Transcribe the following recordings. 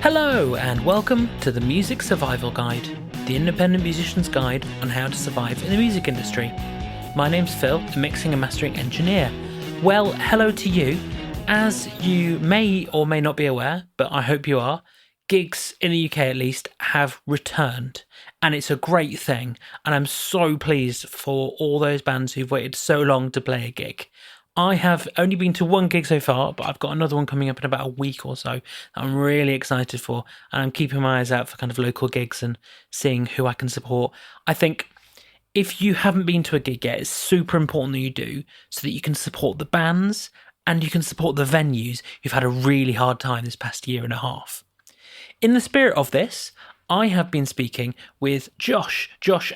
Hello and welcome to the Music Survival Guide, the independent musician's guide on how to survive in the music industry. My name's Phil, a mixing and mastering engineer. Well, hello to you. As you may or may not be aware, but I hope you are, gigs in the UK at least have returned, and it's a great thing, and I'm so pleased for all those bands who've waited so long to play a gig. I have only been to one gig so far, but I've got another one coming up in about a week or so that I'm really excited for, and I'm keeping my eyes out for kind of local gigs and seeing who I can support. I think if you haven't been to a gig yet, it's super important that you do so that you can support the bands and you can support the venues who've had a really hard time this past year and a half. In the spirit of this, I have been speaking with Josh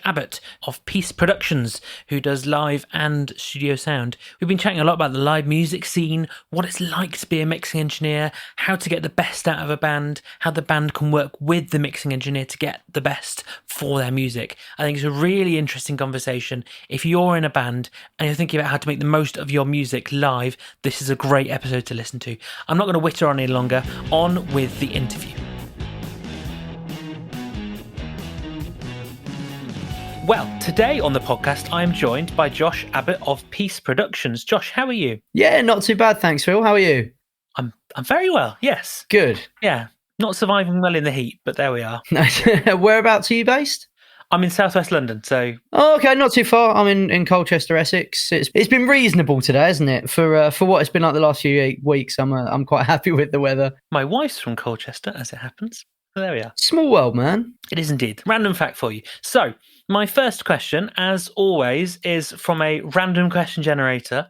Abbott of Peace Productions, who does live and studio sound. We've been chatting a lot about the live music scene, what it's like to be a mixing engineer, how to get the best out of a band, how the band can work with the mixing engineer to get the best for their music. I think it's a really interesting conversation. If you're in a band and you're thinking about how to make the most of your music live, this is a great episode to listen to. I'm not going to witter on any longer. On with the interview. Well, today on the podcast, I'm joined by Josh Abbott of Peace Productions. Josh, how are you? Yeah, not too bad, thanks, Phil. How are you? I'm very well, yes. Good. Yeah, not surviving well in the heat, but there we are. Whereabouts are you based? I'm in southwest London, so... Oh, okay, not too far. I'm in Colchester, Essex. It's been reasonable today, hasn't it? For what it's been like the last few weeks, I'm quite happy with the weather. My wife's from Colchester, as it happens. So there we are. Small world, man. It is indeed. Random fact for you. So, my first question, as always, is from a random question generator.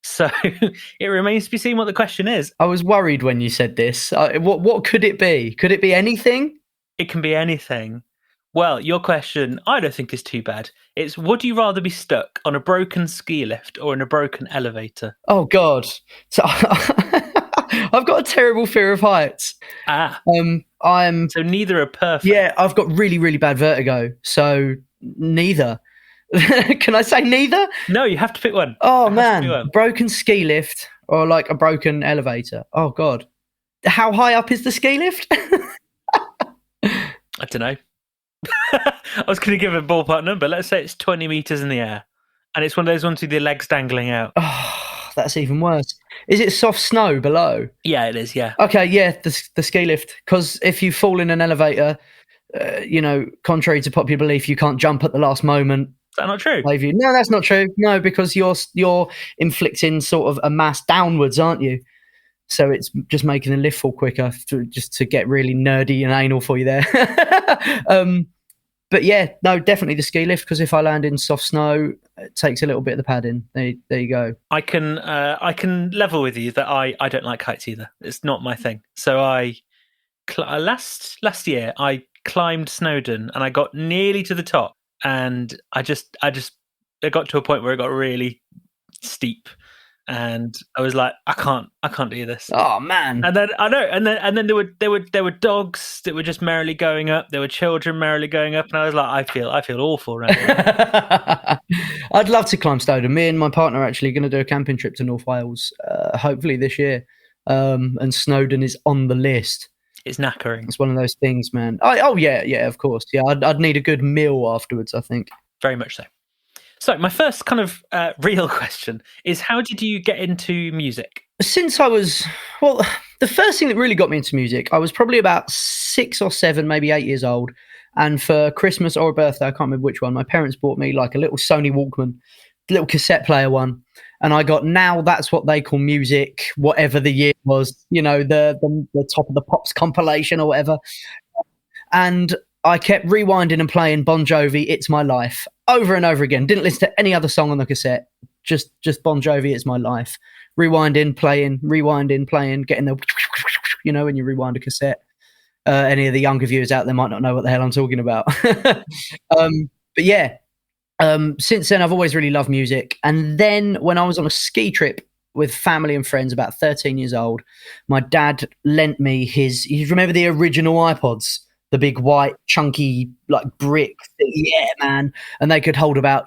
So, it remains to be seen what the question is. I was worried when you said this. What could it be? Could it be anything? It can be anything. Well, your question, I don't think is too bad. It's, would you rather be stuck on a broken ski lift or in a broken elevator? Oh, God. So I've got a terrible fear of heights. So neither are perfect. Yeah, I've got really, really bad vertigo. So neither. Can I say neither? No, you have to pick one. Oh, man. Broken ski lift or like a broken elevator. Oh, God. How high up is the ski lift? I don't know. I was going to give a ballpark number. Let's say it's 20 metres in the air. And it's one of those ones with your legs dangling out. Oh, that's even worse. Is it soft snow below? Yeah, it is, yeah. Okay, yeah, the ski lift. Because if you fall in an elevator, contrary to popular belief, you can't jump at the last moment. Is that not true? No, that's not true. No, because you're inflicting sort of a mass downwards, aren't you? So it's just making the lift fall quicker, just to get really nerdy and anal for you there. But yeah, no, definitely the ski lift, because if I land in soft snow, it takes a little bit of the padding. There you go. I can level with you that I don't like heights either. It's not my thing. So last year I climbed Snowdon and I got nearly to the top, and I got to a point where it got really steep. And I was like, I can't do this. Oh man! And then I know, and then there were dogs that were just merrily going up. There were children merrily going up, and I was like, I feel awful right now. I'd love to climb Snowdon. Me and my partner are actually going to do a camping trip to North Wales, hopefully this year. And Snowdon is on the list. It's knackering. It's one of those things, man. Yeah, of course. Yeah, I'd need a good meal afterwards, I think. Very much so. So my first kind of real question is, how did you get into music? Since the first thing that really got me into music, I was probably about 6 or 7, maybe 8 years old. And for Christmas or a birthday, I can't remember which one, my parents bought me like a little Sony Walkman, little cassette player one. And I got Now That's What They Call Music, whatever the year was, the Top of the Pops compilation or whatever. And I kept rewinding and playing Bon Jovi, It's My Life, over and over again. Didn't listen to any other song on the cassette. Just Bon Jovi, It's My Life. Rewinding, playing, getting the, when you rewind a cassette. Any of the younger viewers out there might not know what the hell I'm talking about. But yeah, since then I've always really loved music. And then when I was on a ski trip with family and friends, about 13 years old, my dad lent me you remember the original iPods? The big white chunky like brick thing. Yeah, man. And they could hold about,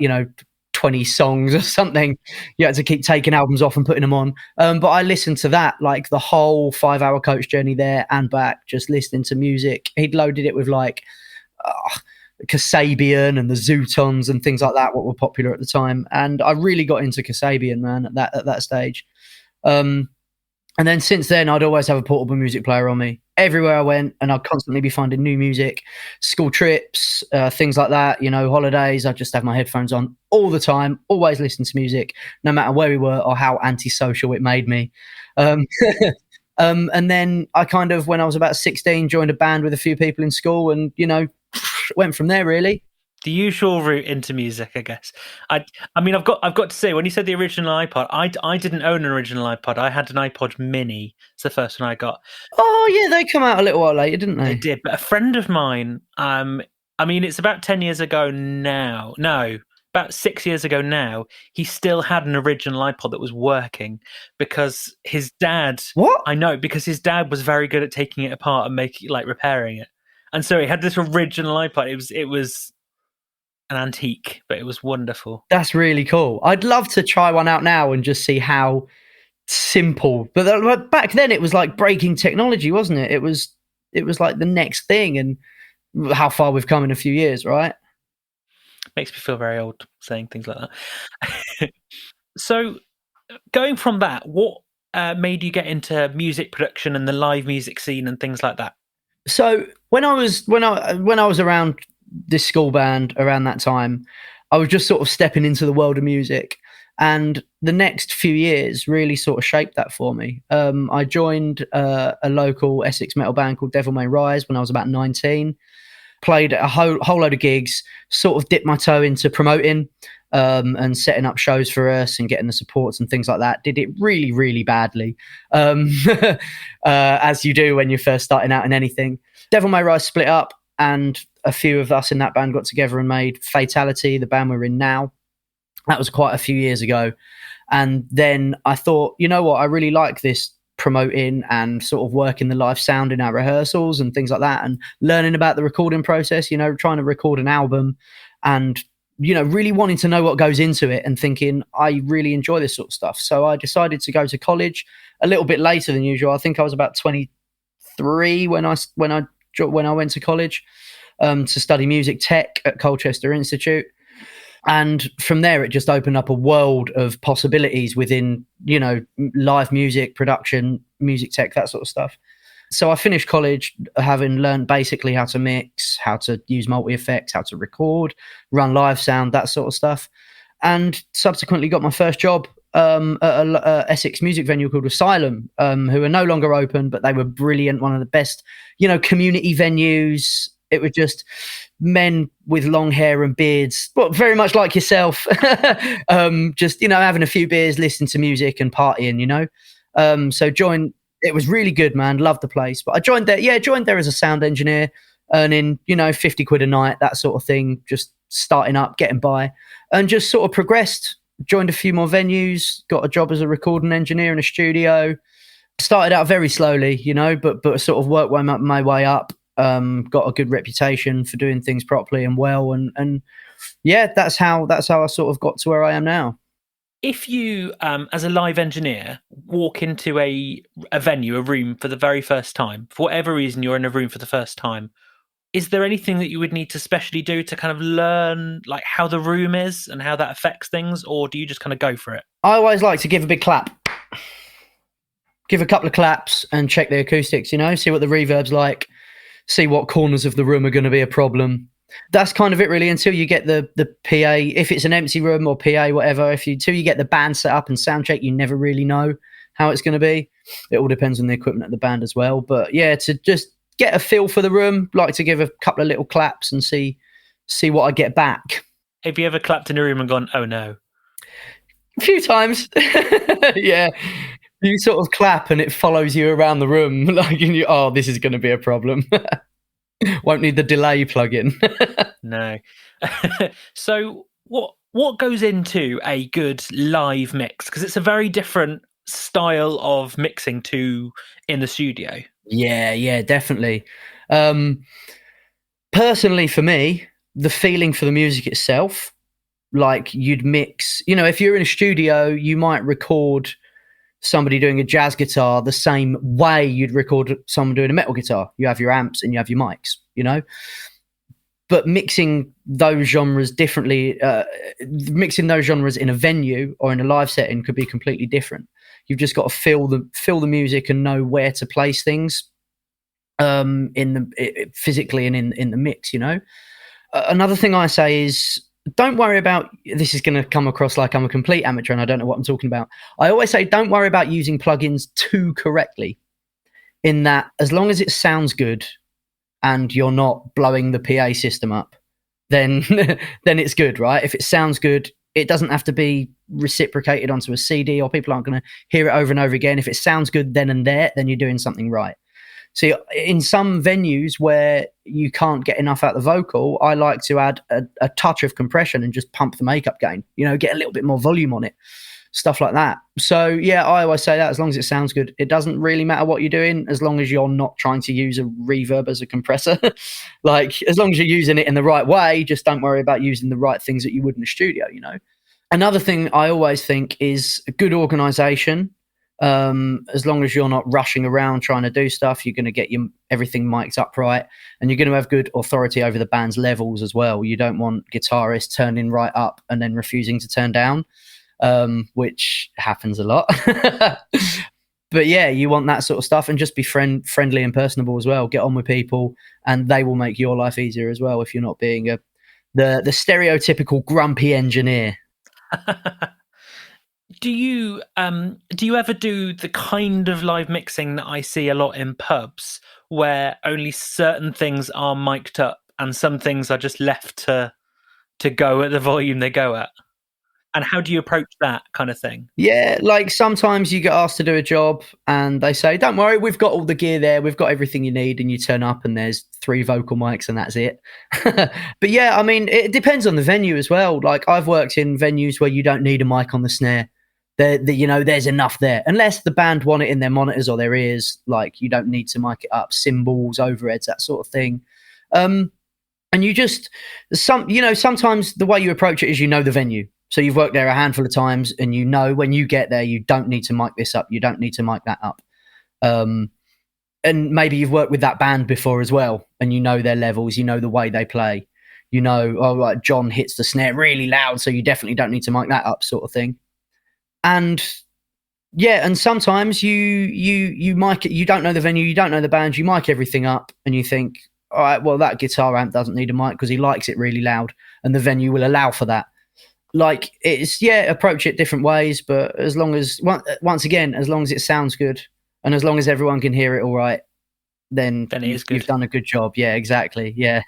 20 songs or something. You had to keep taking albums off and putting them on. But I listened to that, like the whole 5-hour coach journey there and back, just listening to music. He'd loaded it with like Kasabian and the Zootons and things like that, what were popular at the time. And I really got into Kasabian, man, at that stage. And then since then, I'd always have a portable music player on me everywhere I went, and I'd constantly be finding new music, school trips, things like that, holidays. I'd just have my headphones on all the time, always listen to music, no matter where we were or how antisocial it made me. And then I kind of, when I was about 16, joined a band with a few people in school and, went from there, really. The usual route into music, I guess. I mean, I've got to say, when you said the original iPod, I didn't own an original iPod. I had an iPod Mini. It's the first one I got. Oh yeah, they come out a little while later, didn't they? They did, but a friend of mine, I mean, it's about 10 years ago now. No, about 6 years ago now. He still had an original iPod that was working because his dad. What? I know, because his dad was very good at taking it apart and repairing it, and so he had this original iPod. It was an antique, but it was wonderful. That's really cool. I'd love to try one out now and just see how simple. But back then, it was like breaking technology, wasn't it? It was like the next thing, and how far we've come in a few years, right? Makes me feel very old saying things like that. So, going from that, what made you get into music production and the live music scene and things like that? So when I was around this school band around that time, I was just sort of stepping into the world of music, and the next few years really sort of shaped that for me. I joined a local Essex metal band called Devil May Rise when I was about 19, played a whole load of gigs, sort of dipped my toe into promoting and setting up shows for us and getting the supports and things like that. Did it really, really badly, as you do when you're first starting out in anything. Devil May Rise split up, and a few of us in that band got together and made Fatality, the band we're in now. That was quite a few years ago. And then I thought, you know what, I really like this promoting and sort of working the live sound in our rehearsals and things like that, and learning about the recording process, trying to record an album and, really wanting to know what goes into it and thinking, I really enjoy this sort of stuff. So I decided to go to college a little bit later than usual. I think I was about 23 when I went to college to study music tech at Colchester Institute. And from there, it just opened up a world of possibilities within, live music, production, music tech, that sort of stuff. So I finished college having learned basically how to mix, how to use multi-effects, how to record, run live sound, that sort of stuff. And subsequently got my first job at a Essex music venue called Asylum, who are no longer open, but they were brilliant. One of the best, community venues. It was just men with long hair and beards, well, very much like yourself, just, having a few beers, listening to music and partying, So it was really good, man. Loved the place. But I joined there as a sound engineer, earning, 50 quid a night, that sort of thing, just starting up, getting by, and just sort of progressed. Joined a few more venues, got a job as a recording engineer in a studio. Started out very slowly, but sort of worked my way up. Got a good reputation for doing things properly and well, and yeah, that's how I sort of got to where I am now. If you, as a live engineer, walk into a venue, a room for the very first time, for whatever reason you're in a room for the first time, is there anything that you would need to specially do to kind of learn like how the room is and how that affects things, or do you just kind of go for it? I always like to give a big clap. Give a couple of claps and check the acoustics, see what the reverb's like, see what corners of the room are going to be a problem. That's kind of it really, until you get the PA, if it's an empty room or PA, whatever, until you get the band set up and sound check, you never really know how it's going to be. It all depends on the equipment of the band as well. But yeah, to just get a feel for the room, like to give a couple of little claps and see what I get back. Have you ever clapped in a room and gone, oh no? A few times. Yeah. You sort of clap and it follows you around the room, like, oh, this is going to be a problem. Won't need the delay plug-in. No. So what goes into a good live mix? Because it's a very different style of mixing to in the studio. Yeah, definitely. Personally, for me, the feeling for the music itself Like you'd mix, if you're in a studio, you might record somebody doing a jazz guitar the same way you'd record someone doing a metal guitar. You have your amps and you have your mics. But mixing those genres differently, mixing those genres in a venue or in a live setting could be completely different. You've just got to feel the music and know where to place things physically and in the mix. Another thing I say is, don't worry about, this is going to come across like I'm a complete amateur and I don't know what I'm talking about. I always say, don't worry about using plugins too correctly, in that as long as it sounds good and you're not blowing the PA system up, then then it's good, right? If it sounds good, it doesn't have to be reciprocated onto a CD, or people aren't going to hear it over and over again. If it sounds good then and there, then you're doing something right. See, in some venues where you can't get enough out the vocal, I like to add a touch of compression and just pump the makeup gain, get a little bit more volume on it, stuff like that. So, yeah, I always say that as long as it sounds good, it doesn't really matter what you're doing, as long as you're not trying to use a reverb as a compressor. Like, as long as you're using it in the right way, just don't worry about using the right things that you would in a studio, Another thing I always think is a good organization. As long as you're not rushing around trying to do stuff, you're going to get everything mic'd up right, and you're going to have good authority over the band's levels as well. You don't want guitarists turning right up and then refusing to turn down, which happens a lot. But yeah, you want that sort of stuff, and just be friendly and personable as well. Get on with people, and they will make your life easier as well if you're not being the stereotypical grumpy engineer. Do you ever do the kind of live mixing that I see a lot in pubs, where only certain things are mic'd up and some things are just left to go at the volume they go at? And how do you approach that kind of thing? Yeah, like sometimes you get asked to do a job and they say, don't worry, we've got all the gear there, we've got everything you need, and you turn up and there's 3 vocal mics and that's it. But yeah, I mean, it depends on the venue as well. Like, I've worked in venues where you don't need a mic on the snare. There's enough there, unless the band want it in their monitors or their ears. Like, you don't need to mic it up, cymbals, overheads, that sort of thing. And you just sometimes the way you approach it is, the venue, so you've worked there a handful of times, and when you get there, you don't need to mic this up, you don't need to mic that up. And maybe you've worked with that band before as well, and their levels, the way they play, right, John hits the snare really loud, so you definitely don't need to mic that up, sort of thing. And yeah, and sometimes you mic it, you don't know the venue, you don't know the band, you mic everything up, and you think, all right, well, that guitar amp doesn't need a mic because he likes it really loud, and the venue will allow for that. Like, it's, approach it different ways, but as long as, once again, as long as it sounds good and as long as everyone can hear it all right, then it is good. You've done a good job. Yeah, exactly. Yeah.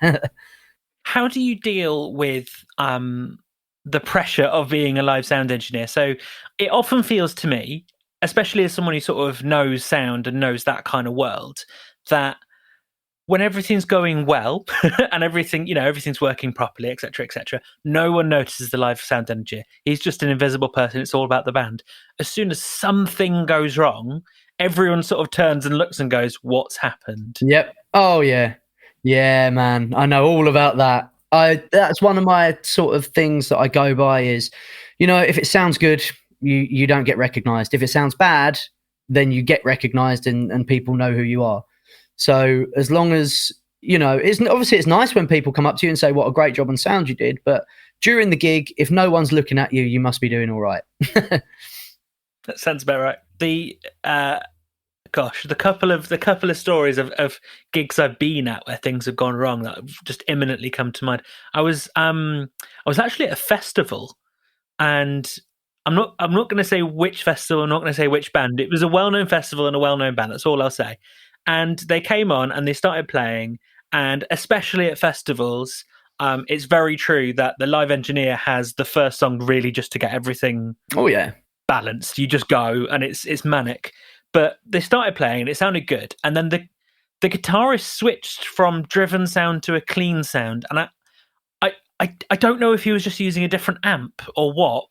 How do you deal with the pressure of being a live sound engineer? So it often feels to me, especially as someone who sort of knows sound and knows that kind of world, that when everything's going well and everything's working properly, etc., no one notices the live sound engineer. He's just an invisible person. It's all about the band. As soon as something goes wrong, everyone sort of turns and looks and goes, what's happened? Yep. Oh, yeah. Yeah, man. I know all about that. That's one of my sort of things that I go by is, if it sounds good, you don't get recognized. If it sounds bad, then you get recognized and people know who you are. So as long as, it's nice when people come up to you and say, what a great job on sound you did. But during the gig, if no one's looking at you, you must be doing all right. That sounds about right. The couple of stories of gigs I've been at where things have gone wrong that have just imminently come to mind. I was actually at a festival, and I'm not going to say which festival, I'm not going to say which band. It was a well-known festival and a well-known band. That's all I'll say. And they came on and they started playing, and especially at festivals, it's very true that the live engineer has the first song really just to get everything balanced. You just go and it's manic. But they started playing and it sounded good. And then the guitarist switched from driven sound to a clean sound. And I don't know if he was just using a different amp or what,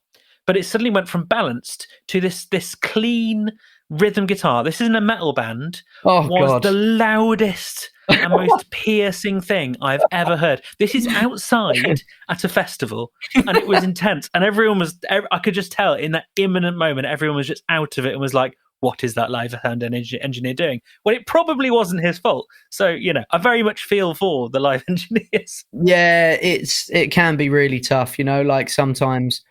but it suddenly went from balanced to this clean, rhythm guitar, this isn't a metal band, Oh, was God. the loudest and most piercing thing I've ever heard. This is outside at a festival, and it was intense. And I could just tell in that imminent moment, everyone was just out of it and was like, what is that live sound engineer doing? Well, it probably wasn't his fault. So, I very much feel for the live engineers. Yeah, it can be really tough, like sometimes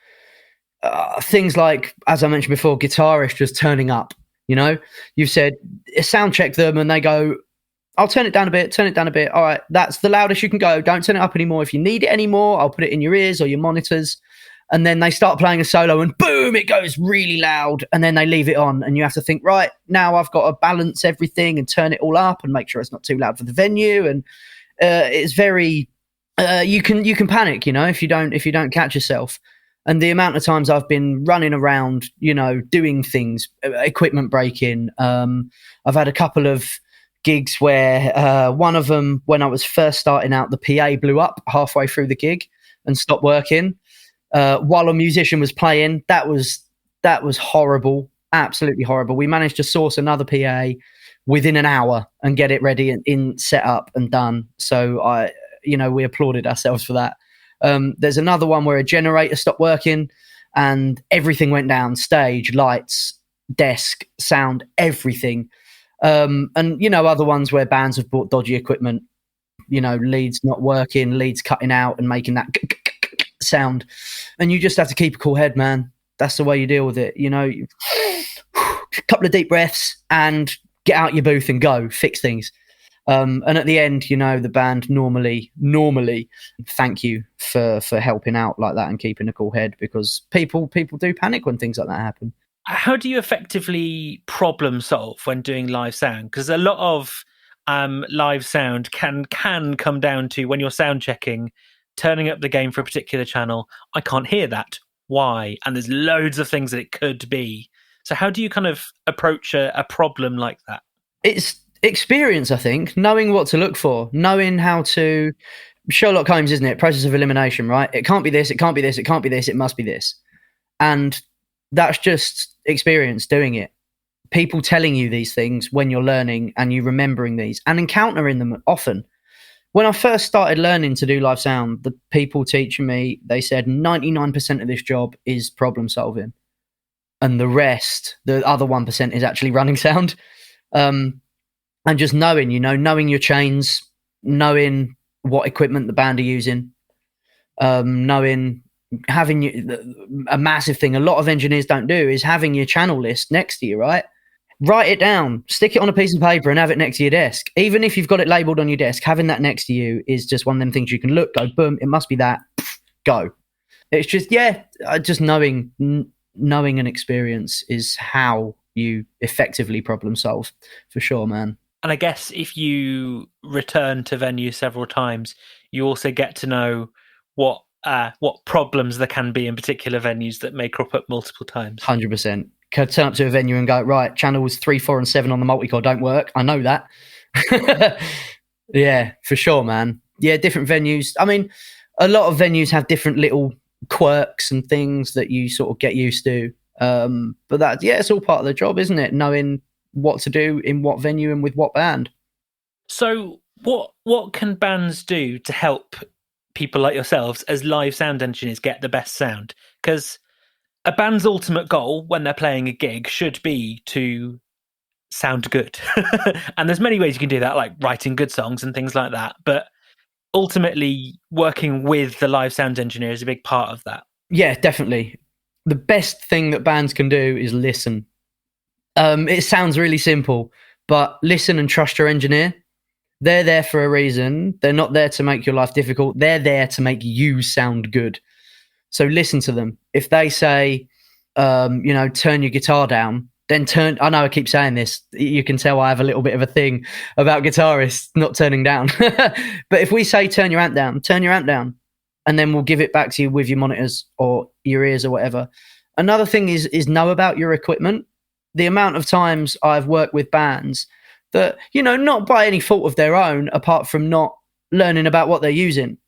things like, as I mentioned before, guitarists just turning up, you've said sound check them and they go, I'll turn it down a bit. All right, that's the loudest you can go. Don't turn it up anymore. If you need it anymore, I'll put it in your ears or your monitors. And then they start playing a solo and boom, it goes really loud. And then they leave it on. And you have to think, right, now I've got to balance everything and turn it all up and make sure it's not too loud for the venue. And it's very, you can panic, if you don't catch yourself. And the amount of times I've been running around, doing things, equipment breaking. I've had a couple of gigs where one of them, when I was first starting out, the PA blew up halfway through the gig and stopped working. While a musician was playing, that was horrible, absolutely horrible. We managed to source another PA within an hour and get it ready and in set up and done. So we applauded ourselves for that. There's another one where a generator stopped working and everything went down: stage, lights, desk, sound, everything. And other ones where bands have bought dodgy equipment, leads not working, leads cutting out and making that sound, and you just have to keep a cool head, man. That's the way you deal with it. A couple of deep breaths and get out your booth and go fix things. And at the end, the band normally thank you for helping out like that and keeping a cool head, because people do panic when things like that happen. How do you effectively problem solve when doing live sound? Because a lot of live sound can come down to, when you're sound checking, turning up the gain for a particular channel, I can't hear that. Why? And there's loads of things that it could be. So how do you kind of approach a problem like that? It's experience, I think, knowing what to look for, knowing how to, Sherlock Holmes, isn't it? Process of elimination, right? It can't be this, it can't be this, it can't be this, it must be this. And that's just experience doing it. People telling you these things when you're learning and you remembering these and encountering them often. When I first started learning to do live sound, the people teaching me, they said 99% of this job is problem solving. And the rest, the other 1%, is actually running sound. And just knowing your chains, knowing what equipment the band are using, having a massive thing a lot of engineers don't do is having your channel list next to you, right? Write it down, stick it on a piece of paper and have it next to your desk. Even if you've got it labeled on your desk, having that next to you is just one of them things you can look, go, boom, it must be that, go. It's just, just knowing and experience is how you effectively problem solve, for sure, man. And I guess if you return to venues several times, you also get to know what problems there can be in particular venues that may crop up multiple times. 100%. Could turn up to a venue and go, right, channels 3, 4, and 7 on the multicore don't work. I know that. Yeah, for sure, man. Yeah, different venues. I mean, a lot of venues have different little quirks and things that you sort of get used to. But that, it's all part of the job, isn't it? Knowing what to do in what venue and with what band. So what can bands do to help people like yourselves as live sound engineers get the best sound? Because a band's ultimate goal when they're playing a gig should be to sound good. And there's many ways you can do that, like writing good songs and things like that. But ultimately, working with the live sound engineer is a big part of that. Yeah, definitely. The best thing that bands can do is listen. It sounds really simple, but listen and trust your engineer. They're there for a reason. They're not there to make your life difficult. They're there to make you sound good. So listen to them. If they say, turn your guitar down, then I know I keep saying this. You can tell I have a little bit of a thing about guitarists not turning down. But if we say turn your amp down, and then we'll give it back to you with your monitors or your ears or whatever. Another thing is know about your equipment. The amount of times I've worked with bands that, not by any fault of their own, apart from not learning about what they're using.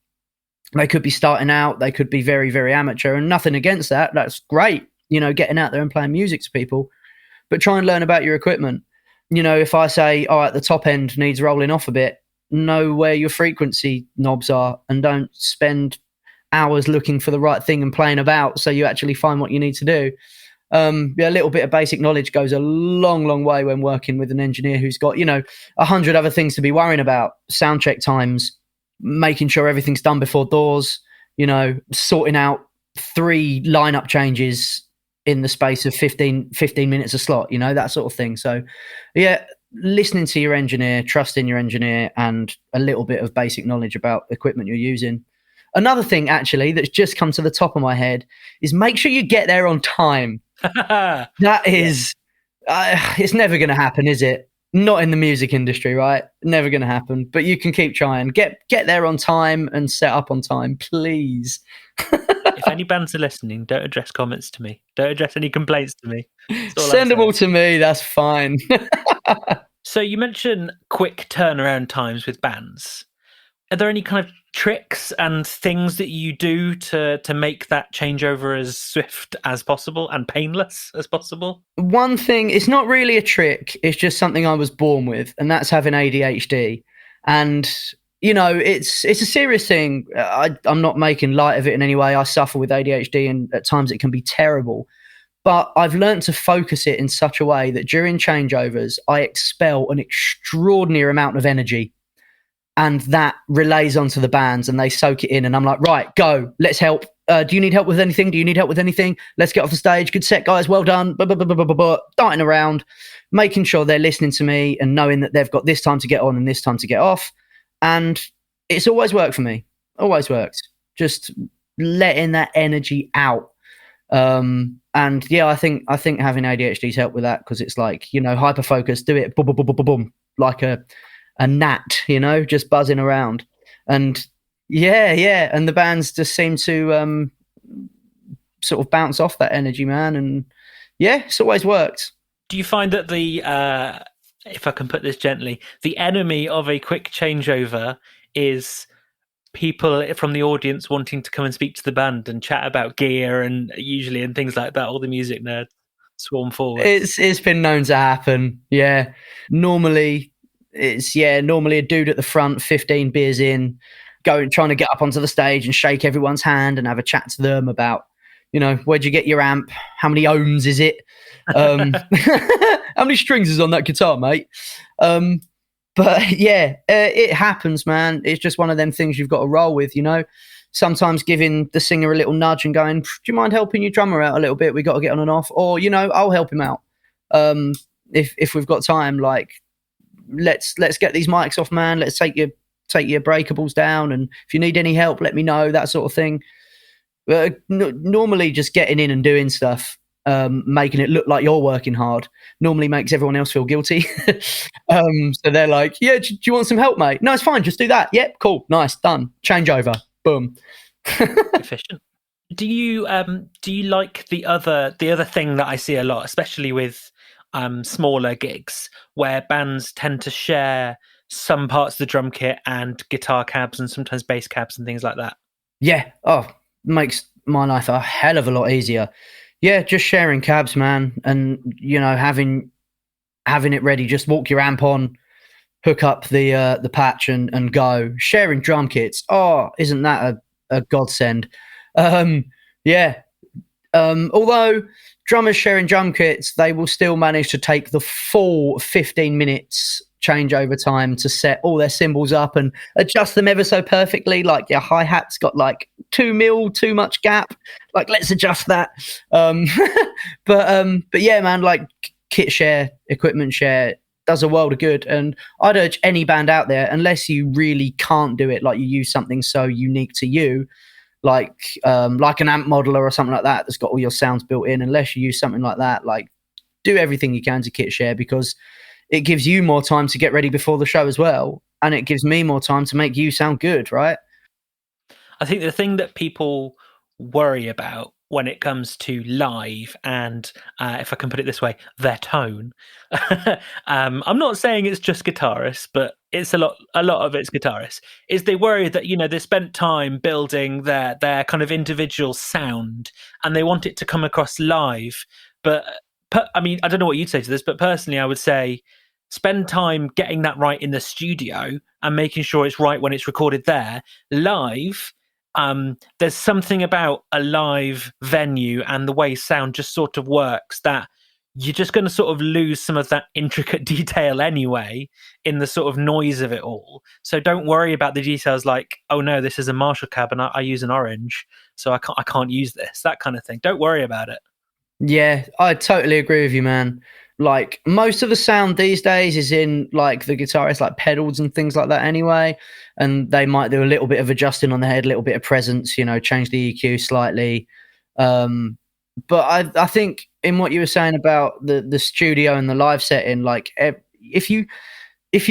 They could be starting out, they could be very, very amateur, and nothing against that. That's great, getting out there and playing music to people. but try and learn about your equipment. You know, if I say, all right, the top end needs rolling off a bit, know where your frequency knobs are, and don't spend hours looking for the right thing and playing about so you actually find what you need to do. Yeah, a little bit of basic knowledge goes a long, long way when working with an engineer who's got, 100 other things to be worrying about. Sound check times, making sure everything's done before doors, sorting out 3 lineup changes in the space of 15 minutes a slot, that sort of thing. So, yeah, listening to your engineer, trusting your engineer, and a little bit of basic knowledge about equipment you're using. Another thing, actually, that's just come to the top of my head is make sure you get there on time. That is, it's never going to happen, is it? Not in the music industry, right? Never going to happen. But you can keep trying. Get there on time and set up on time, please. If any bands are listening, don't address comments to me. Don't address any complaints to me. Send them all to me. That's fine. So you mentioned quick turnaround times with bands. Are there any kind of tricks and things that you do to make that changeover as swift as possible and painless as possible? One thing, it's not really a trick. It's just something I was born with, and that's having ADHD. And, it's a serious thing. I'm not making light of it in any way. I suffer with ADHD, and at times it can be terrible. But I've learned to focus it in such a way that during changeovers, I expel an extraordinary amount of energy. And that relays onto the bands and they soak it in. And I'm like, right, go, let's help. Do you need help with anything? Do you need help with anything? Let's get off the stage. Good set, guys. Well done. Darting around, making sure they're listening to me and knowing that they've got this time to get on and this time to get off. And it's always worked for me. Always works. Just letting that energy out. And yeah, I think having ADHD's helped with that, because it's like, hyper focus, do it, boom, boom, boom, boom, boom, like a gnat, just buzzing around. And yeah, and the bands just seem to sort of bounce off that energy, man. And yeah, it's always worked. Do you find that the if I can put this gently, the enemy of a quick changeover is people from the audience wanting to come and speak to the band and chat about gear and things like that? All the music nerds swarm forward. It's been known to happen. Yeah, normally a dude at the front, 15 beers in, trying to get up onto the stage and shake everyone's hand and have a chat to them about, where'd you get your amp? How many ohms is it? How many strings is on that guitar, mate? But yeah, it happens, man. It's just one of them things you've got to roll with, Sometimes giving the singer a little nudge and going, do you mind helping your drummer out a little bit? We got to get on and off. Or, I'll help him out. If we've got time, like, let's get these mics off, man. Let's take your breakables down, and if you need any help, let me know, that sort of thing. Normally just getting in and doing stuff, making it look like you're working hard, normally makes everyone else feel guilty. So they're like, yeah, do you want some help, mate? No, it's fine, just do that. Yep, cool, nice, done, change over, boom. Efficient. Do you like the other thing that I see a lot, especially with smaller gigs, where bands tend to share some parts of the drum kit and guitar cabs and sometimes bass cabs and things like that? Yeah. Oh, makes my life a hell of a lot easier. Yeah, just sharing cabs, man, and having it ready. Just walk your amp on, hook up the patch and go. Sharing drum kits. Oh, isn't that a godsend? Yeah. Although drummers sharing drum kits, they will still manage to take the full 15 minutes changeover time to set all their cymbals up and adjust them ever so perfectly. Like your hi-hat's got like 2 mil too much gap. Like, let's adjust that. But yeah, man, like kit share, equipment share does a world of good. And I'd urge any band out there, unless you really can't do it, like you use something so unique to you, like an amp modeler or something like that that's got all your sounds built in, unless you use something like that, like do everything you can to kit share, because it gives you more time to get ready before the show as well, and it gives me more time to make you sound good, right? I think the thing that people worry about when it comes to live and, if I can put it this way, their tone. I'm not saying it's just guitarists, but it's a lot of it's guitarists, is they worry that, they spent time building their kind of individual sound and they want it to come across live, but I mean, I don't know what you'd say to this, but personally, I would say spend time getting that right in the studio and making sure it's right when it's recorded there. Live, there's something about a live venue and the way sound just sort of works that you're just going to sort of lose some of that intricate detail anyway in the sort of noise of it all. So don't worry about the details like, oh no, this is a Marshall cab and I use an orange, so I can't use this, that kind of thing. Don't worry about it. Yeah, I totally agree with you, man. Like most of the sound these days is in like the guitarist, like pedals and things like that anyway. And they might do a little bit of adjusting on the head, a little bit of presence, change the EQ slightly. Um, but I think in what you were saying about the studio and the live setting, like if you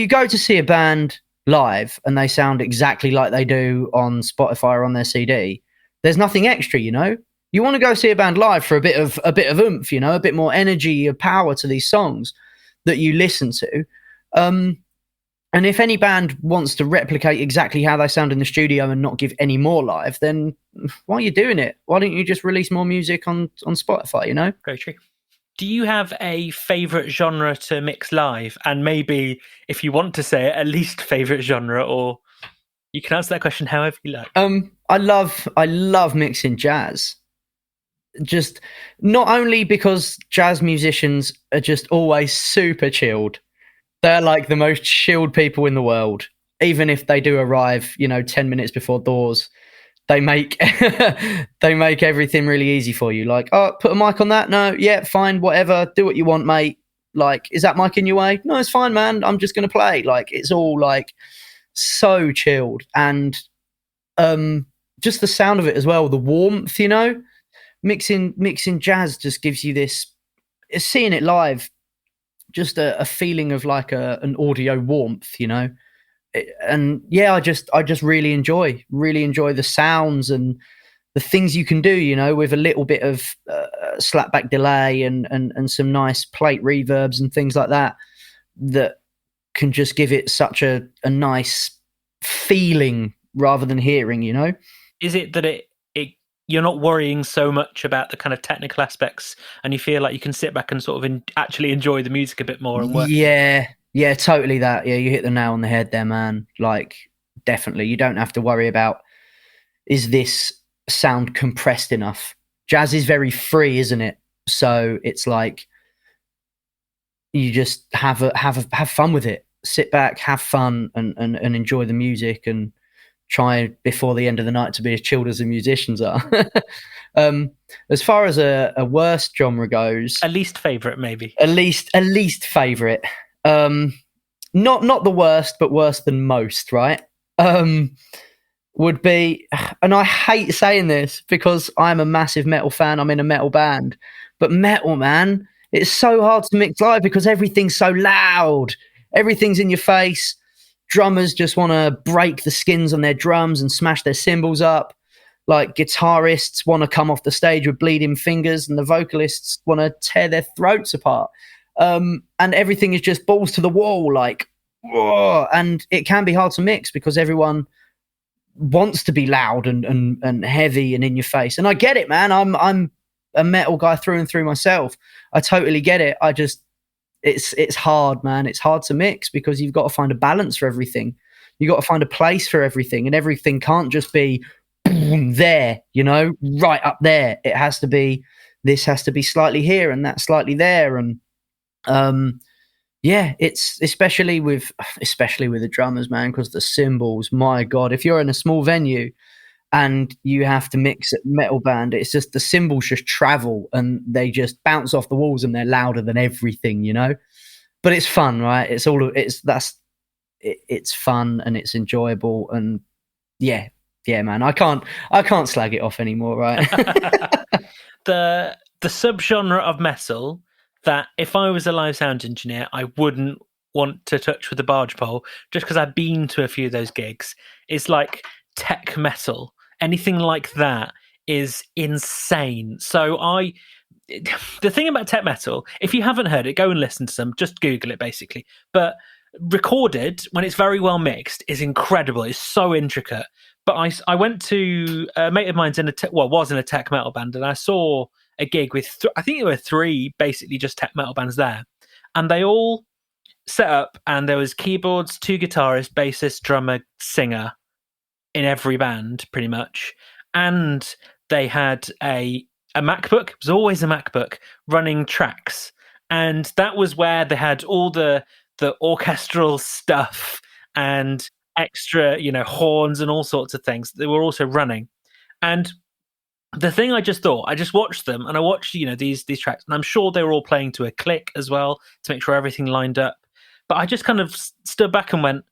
go to see a band live and they sound exactly like they do on Spotify or on their CD, there's nothing extra, You want to go see a band live for a bit of oomph, a bit more energy, of power to these songs that you listen to. And if any band wants to replicate exactly how they sound in the studio and not give any more live, then why are you doing it? Why don't you just release more music on Spotify, Very true. Do you have a favourite genre to mix live? And maybe, if you want to say it, a least favourite genre, or you can answer that question however you like. I love mixing jazz. Just not only because jazz musicians are just always super chilled. They're like the most chilled people in the world. Even if they do arrive, 10 minutes before doors, they make they make everything really easy for you. Like, oh, put a mic on that? No, yeah, fine, whatever. Do what you want, mate. Like, is that mic in your way? No, it's fine, man. I'm just gonna play. Like, it's all like so chilled. And just the sound of it as well, the warmth, mixing jazz just gives you this, seeing it live, just a feeling of like an audio warmth, and yeah, I just really enjoy the sounds and the things you can do, with a little bit of slapback delay and some nice plate reverbs and things like that can just give it such a nice feeling rather than hearing, Is it that you're not worrying so much about the kind of technical aspects and you feel like you can sit back and sort of actually enjoy the music a bit more and work? Yeah, totally that. Yeah, you hit the nail on the head there, man. Like, definitely. You don't have to worry about, is this sound compressed enough? Jazz is very free, isn't it? So it's like, you just have fun with it. Sit back, have fun and enjoy the music and try before the end of the night to be as chilled as the musicians are. As far as a worst genre goes, a least favorite, maybe a least favorite. Not the worst, but worse than most, right? Would be, and I hate saying this because I'm a massive metal fan. I'm in a metal band, but metal, man, it's so hard to mix live because everything's so loud. Everything's in your face. Drummers just want to break the skins on their drums and smash their cymbals up. Like, guitarists want to come off the stage with bleeding fingers, and the vocalists want to tear their throats apart. And everything is just balls to the wall, like, whoa. And it can be hard to mix because everyone wants to be loud and heavy and in your face. And I get it, man. I'm a metal guy through and through myself. I totally get it. It's hard, man. It's hard to mix because you've got to find a balance for everything. You've got to find a place for everything, and everything can't just be boom, there, right up there. It has to be, this has to be slightly here and that slightly there. And yeah, it's especially with the drummers, man, because the cymbals, my God, if you're in a small venue and you have to mix at metal band, it's just the cymbals just travel and they just bounce off the walls and they're louder than everything, but it's fun, right? It's fun and it's enjoyable. And yeah, man, I can't slag it off anymore, right? the subgenre of metal that if I was a live sound engineer, I wouldn't want to touch with a barge pole, just because I've been to a few of those gigs, is like tech metal. Anything like that is insane. So the thing about tech metal, if you haven't heard it, go and listen to some, just Google it basically. But recorded, when it's very well mixed, is incredible. It's so intricate. But I went to a mate of mine's was in a tech metal band, and I saw a gig with I think there were 3 basically just tech metal bands there, and they all set up, and there was keyboards, 2 guitarists, bassist, drummer, singer in every band pretty much, and they had a MacBook. It was always a MacBook running tracks, and that was where they had all the orchestral stuff and extra, horns and all sorts of things. They were also running. And the thing I just watched them, and I watched, these tracks, and I'm sure they were all playing to a click as well to make sure everything lined up. But I just kind of stood back and went,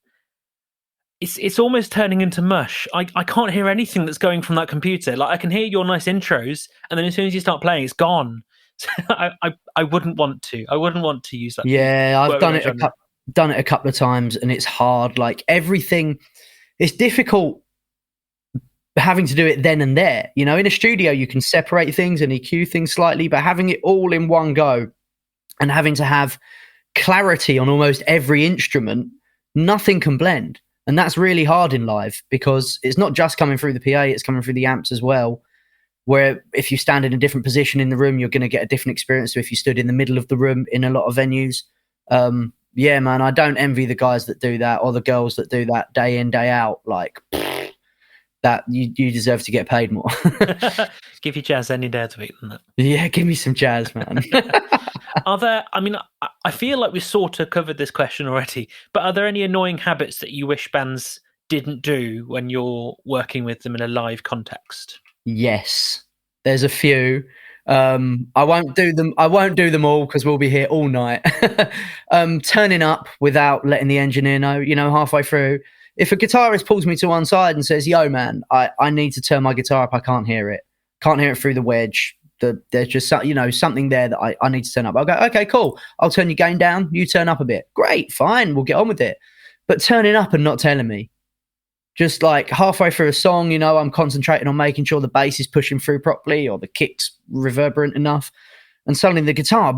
it's almost turning into mush. I can't hear anything that's going from that computer. Like, I can hear your nice intros, and then as soon as you start playing, it's gone. So I wouldn't want to. I wouldn't want to use that. Yeah, I've done it a couple of times, and it's hard. Like, everything, it's difficult having to do it then and there. In a studio, you can separate things and EQ things slightly, but having it all in one go and having to have clarity on almost every instrument, nothing can blend. And that's really hard in live, because it's not just coming through the PA, it's coming through the amps as well, where if you stand in a different position in the room, you're going to get a different experience to if you stood in the middle of the room in a lot of venues. Yeah, man, I don't envy the guys that do that, or the girls that do that day in, day out. Like, that you deserve to get paid more. Give you jazz any day of the week than that. Yeah, give me some jazz, man. I feel like we sort of covered this question already, but are there any annoying habits that you wish bands didn't do when you're working with them in a live context? Yes, there's a few. I won't do them all, because we'll be here all night. Turning up without letting the engineer know, halfway through. If a guitarist pulls me to one side and says, yo, man, I need to turn my guitar up, I can't hear it. Can't hear it through the wedge. There's just something there that I need to turn up. I'll go, okay, cool. I'll turn your gain down. You turn up a bit. Great, fine. We'll get on with it. But turning up and not telling me. Just like halfway through a song, I'm concentrating on making sure the bass is pushing through properly or the kick's reverberant enough. And suddenly the guitar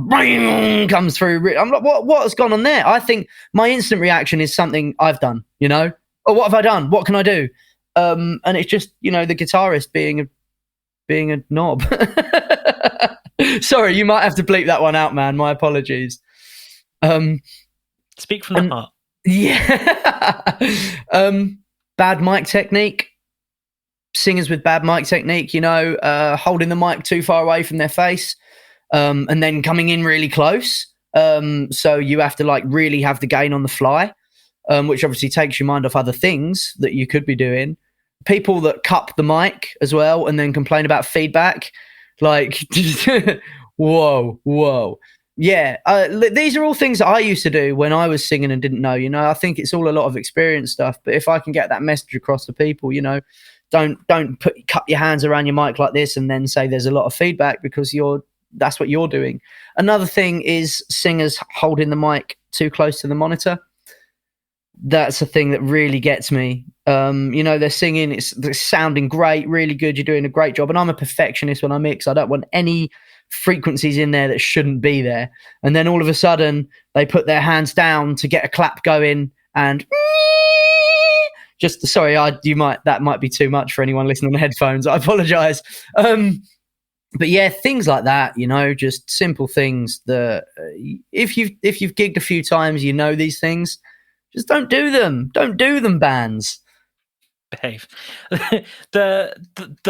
comes through. I'm like, what has gone on there? I think my instant reaction is something I've done, Oh, what have I done? What can I do? And it's just, the guitarist being a knob. Sorry, you might have to bleep that one out, man. My apologies. Speak from the heart. Yeah. Bad mic technique. Singers with bad mic technique, holding the mic too far away from their face, and then coming in really close. So you have to really have the gain on the fly, which obviously takes your mind off other things that you could be doing. People that cup the mic as well and then complain about feedback. Like, whoa. Yeah, these are all things that I used to do when I was singing and didn't know. I think it's all a lot of experience stuff. But if I can get that message across to people, don't cup your hands around your mic like this and then say there's a lot of feedback, because that's what you're doing. Another thing is singers holding the mic too close to the monitor. That's a thing that really gets me. They're singing, it's sounding great, really good. You're doing a great job. And I'm a perfectionist when I mix. I don't want any frequencies in there that shouldn't be there. And then all of a sudden they put their hands down to get a clap going, and that might be too much for anyone listening on headphones. I apologize. But yeah, things like that, just simple things that if you've gigged a few times, these things. Just don't do them. Don't do them, bands. Behave. The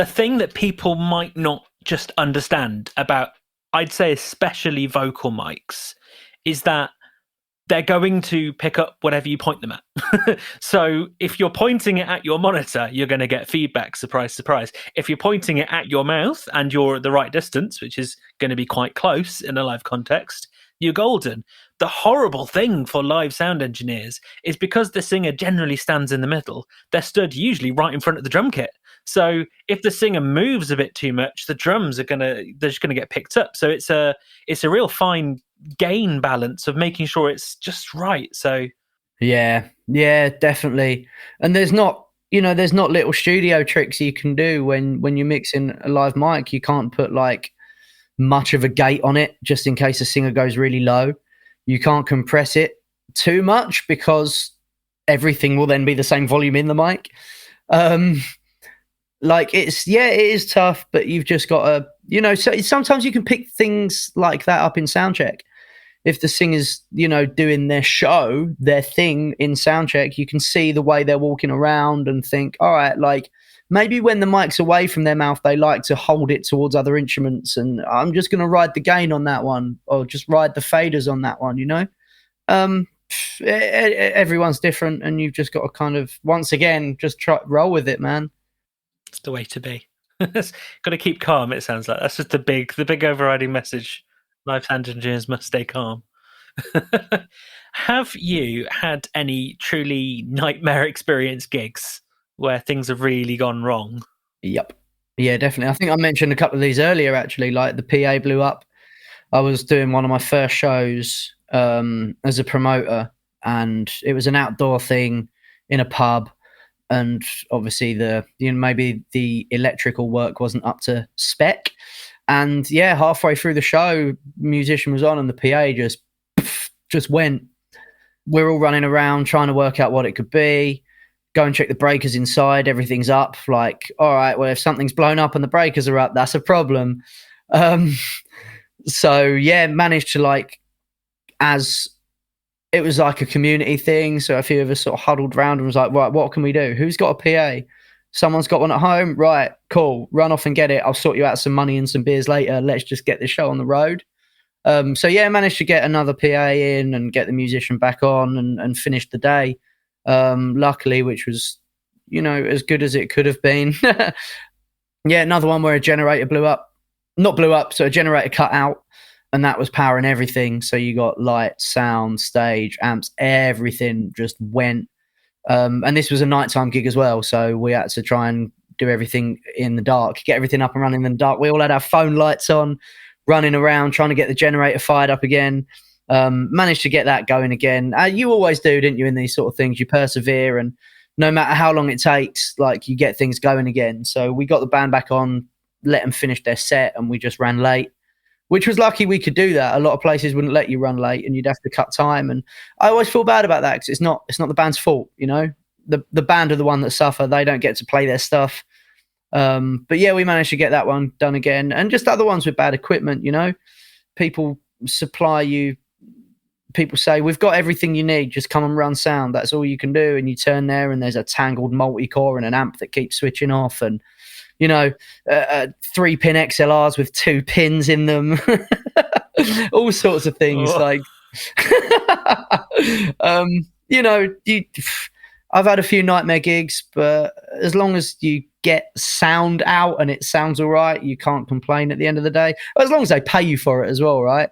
thing that people might not just understand about, I'd say especially vocal mics, is that they're going to pick up whatever you point them at. So if you're pointing it at your monitor, you're going to get feedback. Surprise, surprise. If you're pointing it at your mouth and you're at the right distance, which is going to be quite close in a live context, you're golden. The horrible thing for live sound engineers is because the singer generally stands in the middle, they're stood usually right in front of the drum kit. So if the singer moves a bit too much, the drums they're just gonna get picked up. So it's a real fine gain balance of making sure it's just right. So yeah, definitely. And there's not little studio tricks you can do when you're mixing a live mic. You can't put much of a gate on it just in case a singer goes really low. You can't compress it too much because everything will then be the same volume in the mic. It is tough, but you've just got to So sometimes you can pick things like that up in soundcheck. If the singer's, doing their show, their thing in soundcheck, you can see the way they're walking around and think, all right, like maybe when the mic's away from their mouth, they like to hold it towards other instruments, and I'm just going to ride the gain on that one, or just ride the faders on that one, Um, everyone's different, and you've just got to kind of, once again, just roll with it, man. It's the way to be. Got to keep calm, it sounds like. That's just the big overriding message. Live sound engineers must stay calm. Have you had any truly nightmare experience gigs where things have really gone wrong? Yep. Yeah, definitely. I think I mentioned a couple of these earlier, actually. Like the PA blew up. I was doing one of my first shows as a promoter, and it was an outdoor thing in a pub. And obviously maybe the electrical work wasn't up to spec. And yeah, halfway through the show, musician was on and the PA just went. We're all running around trying to work out what it could be. Go and check the breakers inside. Everything's up. Like, all right, well, if something's blown up and the breakers are up, that's a problem. So yeah, managed to as it was like a community thing. So a few of us sort of huddled around and was like, right, what can we do? Who's got a PA? Someone's got one at home. Right, cool. Run off and get it. I'll sort you out some money and some beers later. Let's just get this show on the road. So yeah, managed to get another PA in and get the musician back on and finish the day. Luckily, which was, as good as it could have been. Yeah, another one where a generator so a generator cut out, and that was powering everything. So you got light, sound, stage, amps, everything just went. And this was a nighttime gig as well, so we had to try and do everything in the dark, get everything up and running in the dark. We all had our phone lights on, running around trying to get the generator fired up again. Managed to get that going again. You always do, didn't you, in these sort of things? You persevere, and no matter how long it takes, you get things going again. So we got the band back on, let them finish their set, and we just ran late, which was lucky we could do that. A lot of places wouldn't let you run late, and you'd have to cut time. And I always feel bad about that, because it's not the band's fault, The band are the one that suffer. They don't get to play their stuff. But yeah, we managed to get that one done again, and just other ones with bad equipment. People supply you. People say, we've got everything you need, just come and run sound. That's all you can do. And you turn there and there's a tangled multi-core and an amp that keeps switching off, and 3-pin XLRs with 2 pins in them. All sorts of things. I've had a few nightmare gigs, but as long as you get sound out and it sounds all right, you can't complain at the end of the day. As long as they pay you for it as well, right?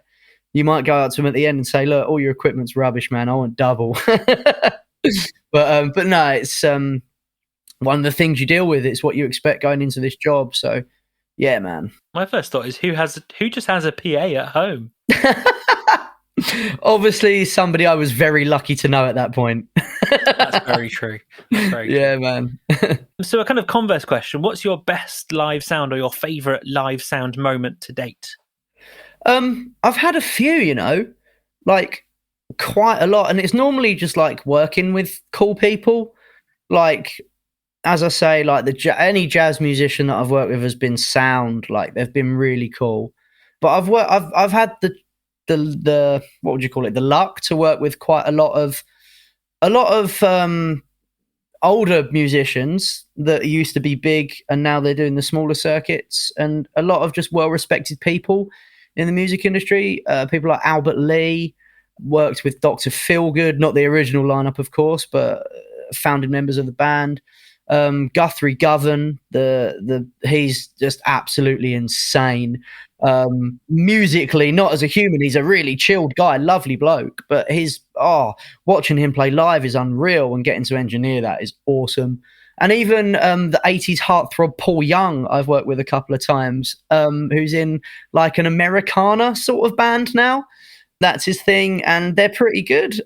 You might go out to them at the end and say, look, all your equipment's rubbish, man. I want double. But no, it's one of the things you deal with. It's what you expect going into this job. So yeah, man. My first thought is who just has a PA at home? Obviously somebody I was very lucky to know at that point. That's very true. Yeah, man. So a kind of converse question. What's your best live sound or your favourite live sound moment to date? I've had a few, quite a lot. And it's normally just working with cool people. As I say, any jazz musician that I've worked with has been sound. They've been really cool. But I've had the what would you call it? The luck to work with quite a lot of older musicians that used to be big and now they're doing the smaller circuits, and a lot of just well-respected people in the music industry. People like Abbott, worked with Dr. Feelgood, not the original lineup, of course, but founding members of the band. Guthrie Govan, he's just absolutely insane. Musically, not as a human, he's a really chilled guy, lovely bloke, but watching him play live is unreal, and getting to engineer that is awesome. And even the 80s heartthrob Paul Young, I've worked with a couple of times, who's in an Americana sort of band now. That's his thing, and they're pretty good.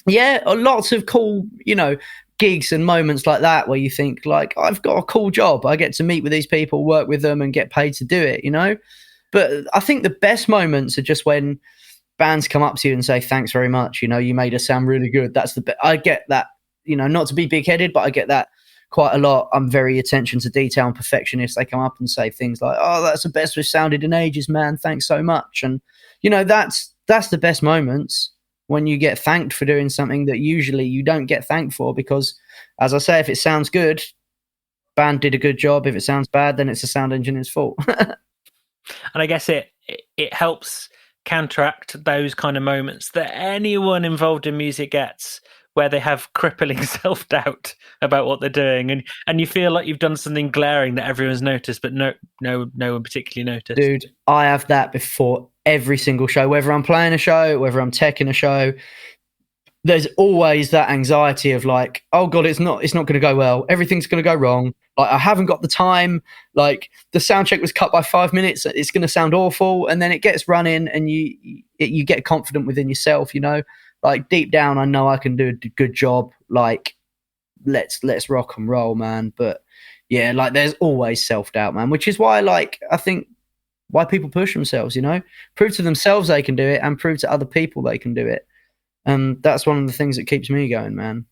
Yeah, lots of cool, gigs and moments like that where you think, I've got a cool job. I get to meet with these people, work with them, and get paid to do it, But I think the best moments are just when bands come up to you and say, thanks very much, you made us sound really good. That's I get that, not to be big-headed, but I get that quite a lot. I'm very attention to detail and perfectionist. They come up and say things like, "Oh, that's the best we've sounded in ages, man. Thanks so much." And that's the best moments, when you get thanked for doing something that usually you don't get thanked for, because, as I say, if it sounds good, band did a good job. If it sounds bad, then it's the sound engineer's fault. And I guess it helps counteract those kind of moments that anyone involved in music gets, where they have crippling self-doubt about what they're doing, and you feel like you've done something glaring that everyone's noticed, but no one particularly noticed. Dude, I have that before every single show, whether I'm playing a show, whether I'm teching a show. There's always that anxiety of like, oh God, it's not going to go well. Everything's going to go wrong. Like, I haven't got the time. Like, the sound check was cut by 5 minutes. It's going to sound awful. And then it gets running, and you get confident within yourself, like deep down, I know I can do a good job. Like, let's rock and roll, man. But yeah, like, there's always self-doubt, man, which is why, like, I think why people push themselves, prove to themselves they can do it, and prove to other people they can do it. And that's one of the things that keeps me going, man.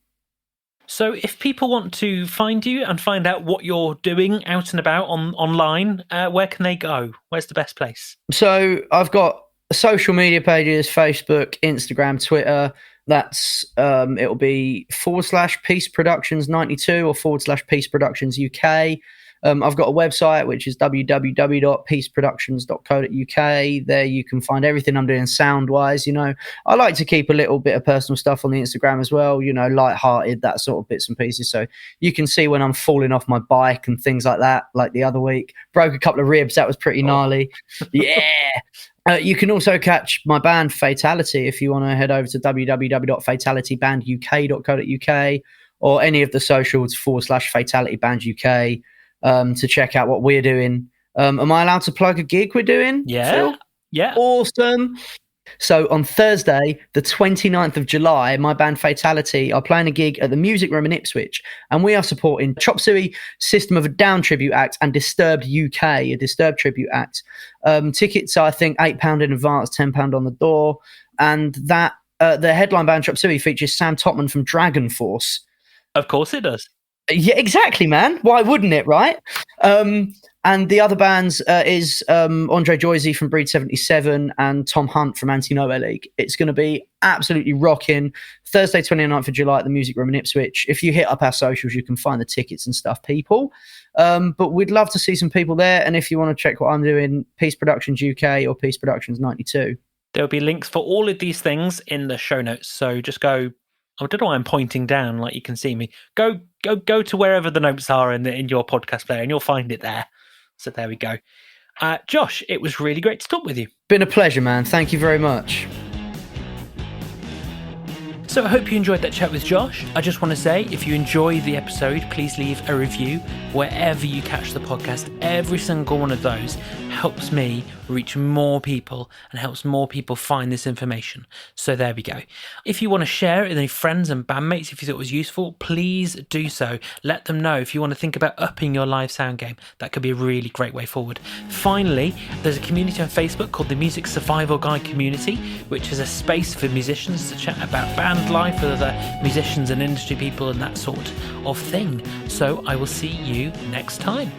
So if people want to find you and find out what you're doing out and about online, where can they go? Where's the best place? So I've got social media pages: Facebook, Instagram, Twitter. That's it'll be /Peace Productions 92 or /Peace Productions UK. I've got a website, which is www.peaceproductions.co.uk. There you can find everything I'm doing sound-wise. I like to keep a little bit of personal stuff on the Instagram as well, light-hearted, that sort of bits and pieces. So you can see when I'm falling off my bike and things like that, like the other week. Broke a couple of ribs. That was pretty gnarly. Yeah. You can also catch my band Fatality if you want to head over to www.fatalitybanduk.co.uk or any of the socials /FatalityBandUK. To check out what we're doing. Am I allowed to plug a gig we're doing? Yeah. Phil? Yeah. Awesome. So on Thursday, the 29th of July, my band Fatality are playing a gig at the Music Room in Ipswich, and we are supporting Chop Suey, System of a Down tribute act, and Disturbed UK, a Disturbed tribute act. Tickets are, I think, £8 in advance, £10 on the door, and that the headline band Chop Suey features Sam Topman from Dragon Force. Of course it does. Yeah, exactly, man. Why wouldn't it, right? And the other bands is Andre Joyzy from Breed 77 and Tom Hunt from Anti-Noah League. It's going to be absolutely rocking. Thursday, 29th of July at the Music Room in Ipswich. If you hit up our socials, you can find the tickets and stuff, people. But we'd love to see some people there. And if you want to check what I'm doing, Peace Productions UK or Peace Productions 92. There'll be links for all of these things in the show notes. So just go... I don't know why I'm pointing down like you can see me. Go to wherever the notes are in your podcast player and you'll find it there. So there we go. Josh, it was really great to talk with you. Been a pleasure, man. Thank you very much. So I hope you enjoyed that chat with Josh. I just want to say, if you enjoyed the episode, please leave a review wherever you catch the podcast. Every single one of those helps me reach more people and helps more people find this information. So there we go. If you want to share it with any friends and bandmates, if you thought it was useful, please do so. Let them know. If you want to think about upping your live sound game, that could be a really great way forward. Finally, there's a community on Facebook called the Music Survival Guide Community, which is a space for musicians to chat about band life with other musicians and industry people and that sort of thing. So I will see you next time.